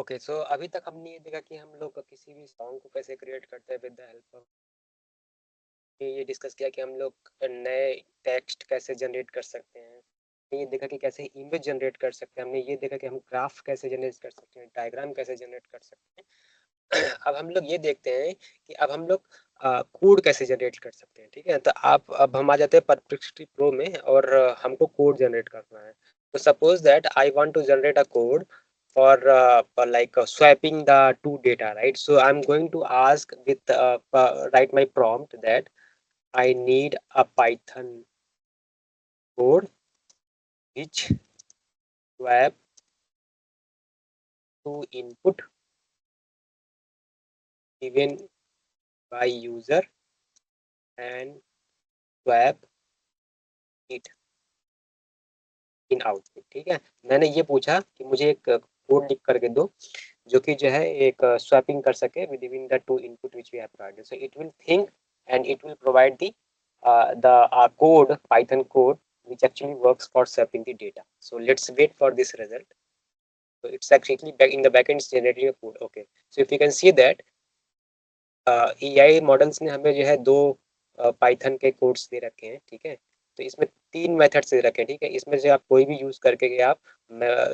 Okay, सो अभी तक हमने ये देखा कि हम लोग किसी भी सॉन्ग को कैसे क्रिएट करते हैं विद द हेल्प ऑफ, ये डिस्कस किया कि हम लोग नए टेक्स्ट कैसे जनरेट कर सकते हैं। ये देखा कि कैसे इमेज जनरेट कर सकते हैं। हमने ये देखा कि हम ग्राफ कैसे जनरेट कर सकते हैं, डायग्राम कैसे जनरेट कर सकते हैं। अब हम लोग ये देखते हैं कि अब हम लोग कोड कैसे जनरेट कर सकते हैं। ठीक है, तो आप अब हम आ जाते हैं परप्लेक्सिटी प्रो में और हमको कोड जनरेट करना है। तो suppose that I want to generate a code for like swapping the two data, right? So I'm going to ask with write my prompt that I need a Python code which swap to input given by user and swap it in output। ठीक है, मैंने ये पूछा कि मुझे एक code लिख करके दो जो कि जो है एक स्वैपिंग कर सके within the two input which we have provided, so it will think and it will provide the code, Python code, which actually works for swapping the data. So let's wait for this result. So it's actually back in the backend it's generating a code. Okay, so if you can see that AI models ने हमें जो है दो Python के codes दे रखे हैं। ठीक है, तो इसमें तीन मेथड्स दे रखे हैं। ठीक है, इसमें से आप कोई भी यूज करके के आप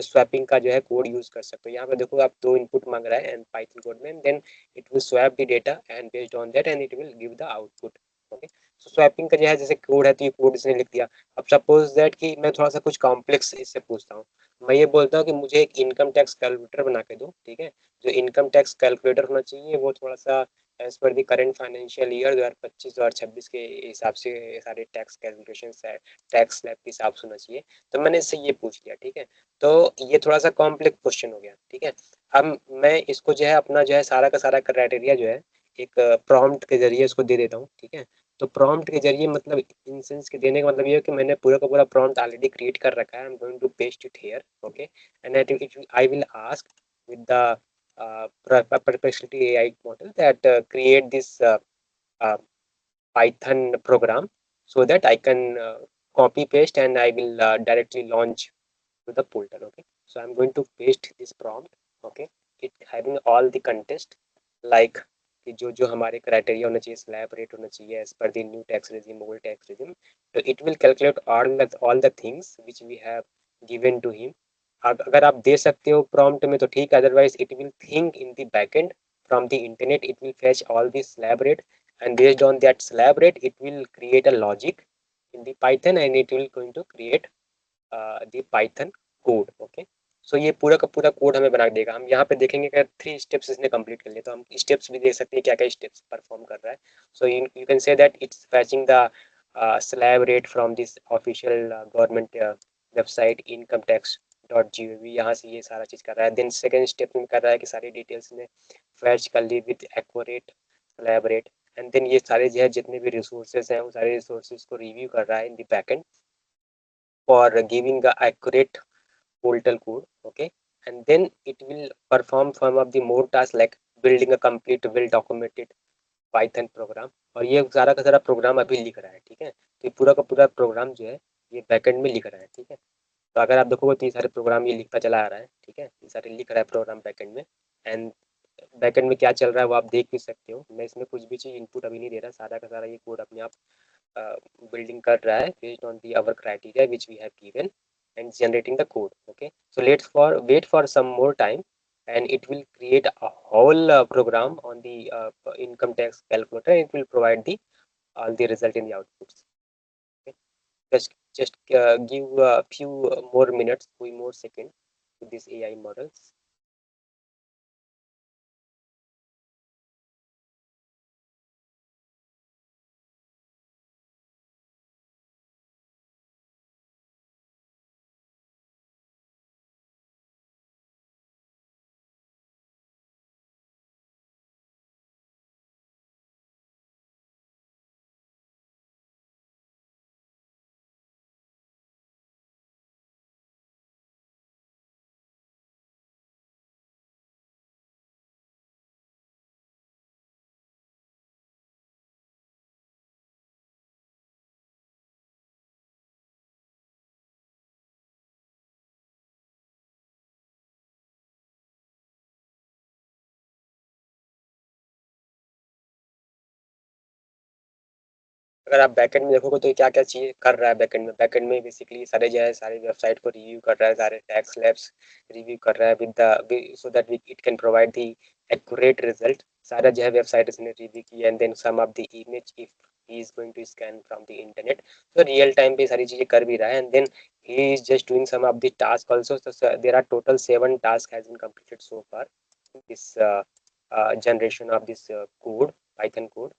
स्वैपिंग का जो है कोड यूज कर सकते हो। यहाँ पे देखो आप दो इनपुट मांग रहा है एंड पाइथन कोड में, then it will swap the data and based on that and it will give the output. Okay, so swapping का जो है जैसे कोड है तो ये कोड इसने लिख दिया। अब सपोज दैट कि मैं थोड़ा सा कुछ कॉम्प्लेक्स इससे पूछता हूँ, मैं ये बोलता हूँ कि मुझे एक इनकम टैक्स कैलकुलेटर बना के दो। ठीक है, जो इनकम टैक्स कैलकुलेटर होना चाहिए वो थोड़ा सा एज पर दी करेंट फाइनेंशियल ईयर 2025-2026 के हिसाब से सारे टैक्स कैलकुलेशन है, टैक्स स्लैब के हिसाब से होना चाहिए। तो मैंने इससे ये पूछ लिया। ठीक है, तो ये थोड़ा सा कॉम्प्लेक्स क्वेश्चन हो गया। ठीक है, अब मैं इसको जो है अपना जो है सारा का सारा क्राइटेरिया जो है एक प्रॉम्प्ट के जरिए इसको दे देता हूँ। ठीक है, तो प्रॉम्प्ट के जरिए मतलब इन सेंस के देने का मतलब ये है कि मैंने पूरा का पूरा प्रॉम्प्ट ऑलरेडी क्रिएट कर रखा है। I am going to paste it here. Okay, and I will ask with the Perplexity AI model that create this uh, Python program so that I can copy paste and I will directly launch to the portal. Okay, so I'm going to paste this prompt. Okay, it having all the context like कि जो जो हमारे criteria होना चाहिए, slab rate होना चाहिए as per the new tax regime, old tax regime, तो it will calculate all the things which we have given to him. अगर आप दे सकते हो प्रॉम्प्ट में तो ठीक, otherwise it will think in the backend from the internet, it will fetch all the slab rate and based on that slab rate it will create a logic in the Python and it will going to create the Python code. Okay, सो ये पूरा का पूरा code हमें बना के देगा। हम यहाँ पे देखेंगे कि 3 स्टेप्स इसने कंप्लीट कर लिए, तो हम स्टेप्स भी देख सकते हैं क्या क्या स्टेप्स परफॉर्म कर रहा है। So you can say that it's फैचिंग the slab rate from this official government website income tax .gov, यहाँ से ये सारा चीज़ कर रहा है। देन सेकेंड स्टेप में कर रहा है कि सारी डिटेल्स ने फैच कर ली with accurate slab rate, and then ये सारे जो है जितने भी रिसोर्सेज हैं वो सारे रिसोर्सेज को रिव्यू कर रहा है इन the backend for giving the accurate portal code. Okay, and then it will perform some of the more tasks like building a complete well documented Python program। और ये सारा का सारा प्रोग्राम अभी लिख रहा है। ठीक है, तो ये पूरा का पूरा प्रोग्राम जो है ये बैकएंड में लिख रहा है। ठीक है, तो अगर आप देखोगे तो ये सारे प्रोग्राम ये लिखता चला आ रहा है। ठीक है, ये सारे लिख रहा है प्रोग्राम बैकएंड में, एंड बैकएंड में क्या चल रहा है वो आप देख भी सकते हो। मैं इसमें कुछ भी चीज़ इनपुट अभी नहीं दे रहा, सारा का सारा ये कोड अपने आप building कर रहा है based on the our criteria which we have given and generating the code. Okay, so let's for wait for some more time and it will create a whole program on the income tax calculator. It will provide the all the result in the outputs. Okay, just give a few more minutes, few more seconds to these AI models. अगर आप backend में देखोगे तो क्या क्या चीज़ कर रहा है बैकएंड में बेसिकली सारे जो है सारे वेबसाइट को रिव्यू कर रहा है, सारे टैक्स लैब्स रिव्यू कर रहा है with the so that it can provide the accurate result. सारा जो है वेबसाइट इसने रिव्यू किया and then some of the image if he is going to scan from the internet, तो रियल टाइम पे सारी चीज़ें कर भी रहा है and then he is just doing some of the tasks also. So there are total 7 tasks has been completed so far this generation of this code, Python code.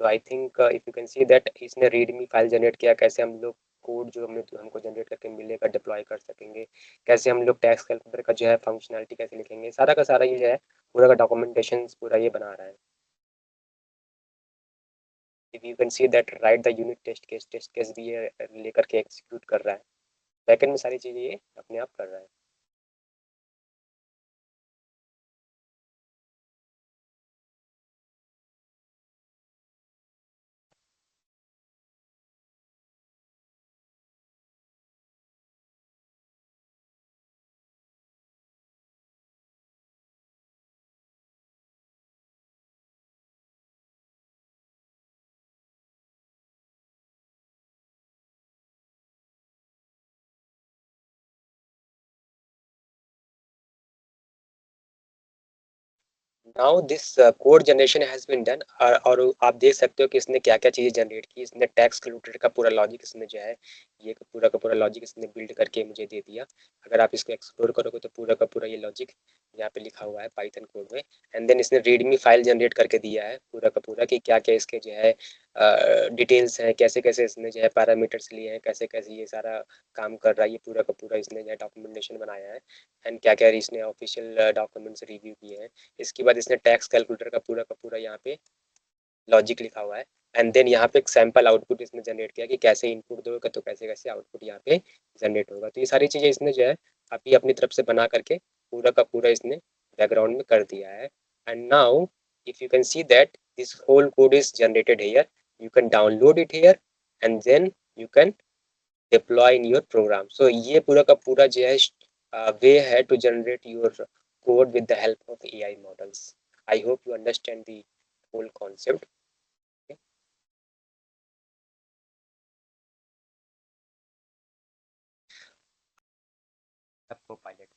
तो I think if you can see that इसने readme file generate किया, कैसे हम लोग code जो हमको generate करके मिलेगा डिप्लॉय कर सकेंगे, कैसे हम लोग टैक्स कैलकुलेटर का जो है फंक्शनैलिटी कैसे लिखेंगे, सारा का सारा ये जो है पूरा का डॉक्यूमेंटेशन पूरा ये बना रहा है। If you can see that right the unit test case भी ये लेकर के एग्जीक्यूट कर रहा है, बैकएंड में सारी चीज़ें ये अपने आप कर रहा है। Now this code generation has been done, और आप देख सकते हो कि इसने क्या क्या चीज़ें जनरेट की। इसने टैक्स कैलकुलेटर का पूरा लॉजिक इसने जो है ये पूरा का पूरा लॉजिक इसने बिल्ड करके मुझे दे दिया। अगर आप इसको एक्सप्लोर करोगे तो पूरा का पूरा ये लॉजिक यहाँ पे लिखा हुआ है पाइथन कोड में। एंड देन इसने रीडमी फाइल जनरेट करके दिया है पूरा का पूरा कि क्या क्या इसके जो है डिटेल्स हैं, कैसे कैसे इसने जो है पैरामीटर्स लिए हैं, कैसे कैसे ये सारा काम कर रहा है, ये पूरा का पूरा इसने जो है डॉक्यूमेंटेशन बनाया है एंड क्या क्या इसने ऑफिशियल डॉक्यूमेंट्स रिव्यू किए हैं। इसके बाद इसने टैक्स कैलकुलेटर का पूरा यहाँ पे लॉजिक लिखा हुआ है एंड देन यहाँ पे एक सैंपल आउटपुट इसने जनरेट किया कि कैसे इनपुट दोगे तो कैसे कैसे आउटपुट यहाँ पे जनरेट होगा। तो ये सारी चीज़ें इसने जो है अभी अपनी तरफ से बना करके पूरा का पूरा इसने बैकग्राउंड में कर दिया है। And now if you can see that this whole code is generated here, you can download it here and then you can deploy in your program. So ये पूरा का पूरा जो है वे है to generate your code with the help of AI models. I hope you understand the whole concept. Okay? Copilot.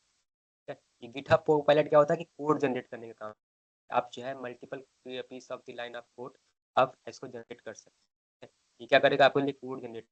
ये GitHub Copilot क्या होता है कि कोड जनरेट करने का काम। आप जो है multiple piece of the line of code आप इसको जनरेट कर सकते हैं। ये क्या करेगा, आपके लिए कोड जनरेट